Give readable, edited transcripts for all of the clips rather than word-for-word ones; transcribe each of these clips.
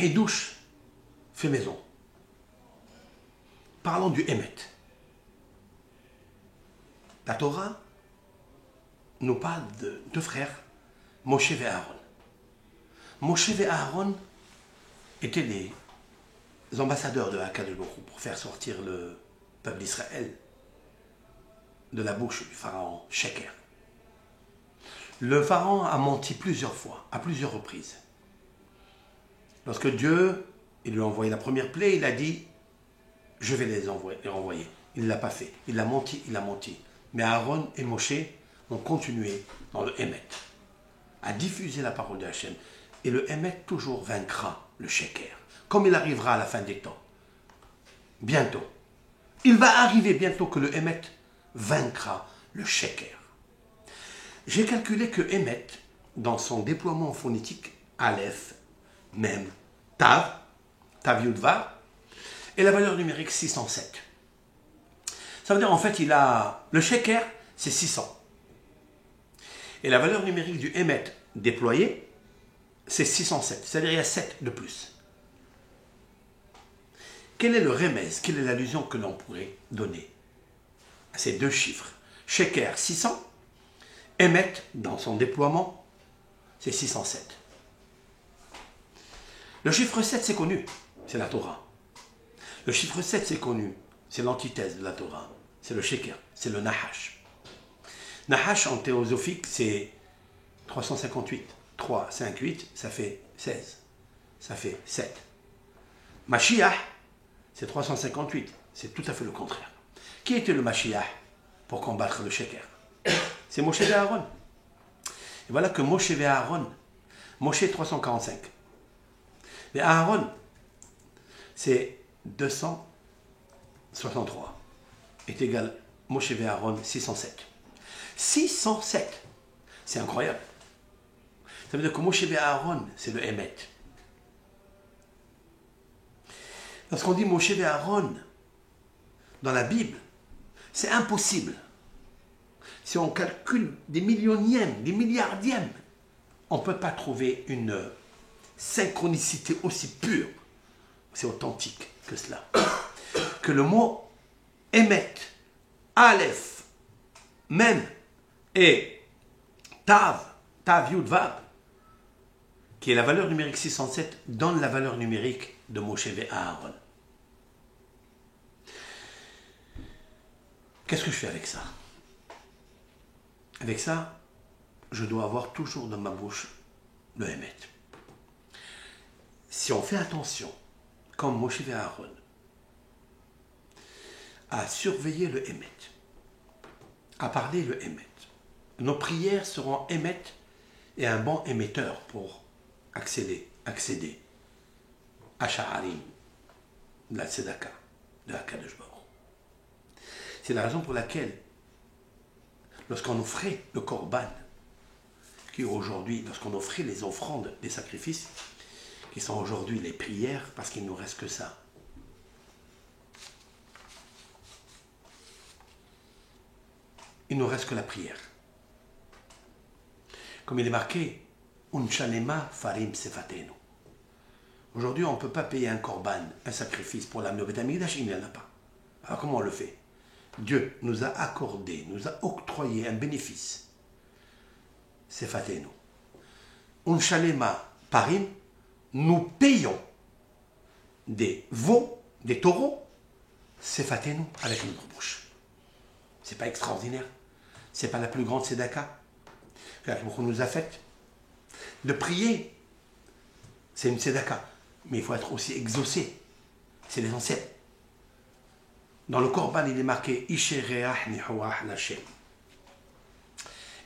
Hidouche fait maison. Parlons du Hémet. La Torah nous parle de deux frères, Moshe et Aaron. Moshe et Aaron étaient les ambassadeurs de Akadosh Baruch Hu pour faire sortir le peuple d'Israël de la bouche du pharaon Sheker. Le pharaon a menti plusieurs fois, à plusieurs reprises. Lorsque Dieu il lui a envoyé la première plaie, il a dit « Je vais les renvoyer ». Il ne l'a pas fait. Il a menti, il a menti. Mais Aaron et Moshe ont continué dans le Hémet à diffuser la parole de Hachem. Et le Hémet toujours vaincra le Sheker, comme il arrivera à la fin des temps. Bientôt. Il va arriver bientôt que le Hémet vaincra le Sheker. J'ai calculé que Hémet, dans son déploiement phonétique, Aleph, Mem, Tav, Tav Yud Vav, et la valeur numérique 607. Ça veut dire en fait, il a le Sheker, c'est 600. Et la valeur numérique du Hémet déployé, c'est 607. C'est-à-dire il y a 7 de plus. Quel est le remez, quelle est l'allusion que l'on pourrait donner à ces deux chiffres? Sheker 600, Hémet dans son déploiement, c'est 607. Le chiffre 7 c'est connu, c'est la Torah. Le chiffre 7 c'est connu, c'est l'antithèse de la Torah. C'est le Sheker, c'est le Nahash. Nahash en théosophique c'est 358. 3, 5, 8, ça fait 16. Ça fait 7. Mashiach, c'est 358. C'est tout à fait le contraire. Qui était le Mashiach pour combattre le Sheker? C'est Moshe et Aaron. Et voilà que Moshe et Aaron, Moshe 345. Mais Aaron, c'est 263. Est égal Moshe et Aaron 607. 607, c'est incroyable. Ça veut dire que Moshe et Aaron, c'est le Hémet. Lorsqu'on dit Moshe et Aaron, dans la Bible, c'est impossible. Si on calcule des millionièmes, des milliardièmes, on ne peut pas trouver une synchronicité aussi pure, c'est authentique que cela. Que le mot Hémet, Aleph, Mem et Tav, Tav Yud Vav, qui est la valeur numérique 607, donne la valeur numérique de Moshe et Aaron. Qu'est-ce que je fais avec ça? Avec ça, je dois avoir toujours dans ma bouche le Hémet. Si on fait attention, comme Moshe et Aaron, à surveiller le Hémet, à parler le Hémet, nos prières seront Hémet et un bon émetteur pour accéder à Sha'arim, de la Tzedaka, de la Akadosh Baruch Hu. C'est la raison pour laquelle, lorsqu'on offrait le Korban, qui aujourd'hui, lorsqu'on offrait les offrandes des sacrifices, qui sont aujourd'hui les prières, parce qu'il ne nous reste que ça. Il ne nous reste que la prière. Comme il est marqué, Unchalema farim sefatenu. Aujourd'hui, on ne peut pas payer un korban, un sacrifice pour l'amener au Beth Amikdash, il n'y en a pas. Alors comment on le fait? Dieu nous a accordé, nous a octroyé un bénéfice. Sefatenu. Unchalema parim, nous payons des veaux, des taureaux, sefatenu avec notre bouche. C'est pas extraordinaire? C'est pas la plus grande tzedaka qu'on nous a faite? De prier, c'est une tzedaka, mais il faut être aussi exaucé. C'est l'essentiel. Dans le Korban, il est marqué Ishe Reach Nihoach Lashem.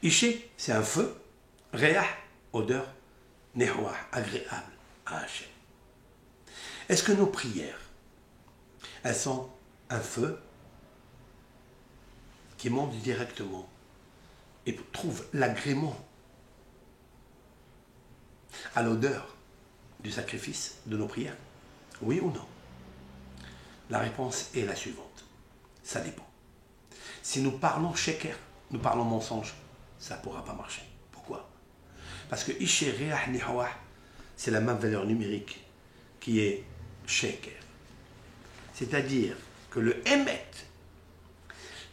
Ishe, c'est un feu, Reach, odeur, Nihoach, agréable à Hachem. Est-ce que nos prières, elles sont un feu qui monte directement et trouve l'agrément à l'odeur du sacrifice de nos prières? Oui ou non? La réponse est la suivante. Ça dépend. Si nous parlons sheker, nous parlons mensonge, ça ne pourra pas marcher. Pourquoi? Parce que Ishe Reach Nihoach, c'est la même valeur numérique qui est sheker. C'est-à-dire que le emet,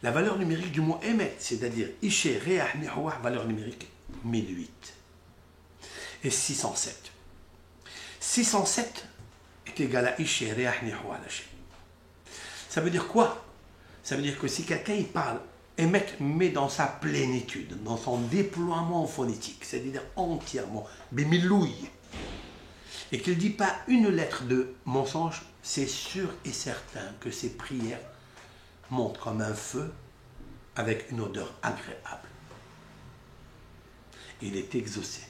la valeur numérique du mot emet, c'est-à-dire ishe, reah, mihouah, valeur numérique 1008 et 607. 607 est égal à ishe, reah, mihouah, lâché. Ça veut dire quoi? Ça veut dire que si quelqu'un il parle emet, mais dans sa plénitude, dans son déploiement phonétique, c'est-à-dire entièrement, bimilouille, et qu'il ne dit pas une lettre de mensonge, c'est sûr et certain que ses prières montent comme un feu avec une odeur agréable. Il est exaucé.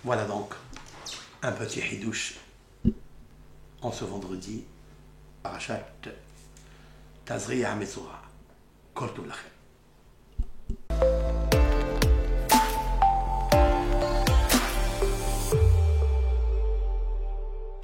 Voilà donc un petit hidouche en ce vendredi. Parashat Tazriya Metzora. Kol tov lachem.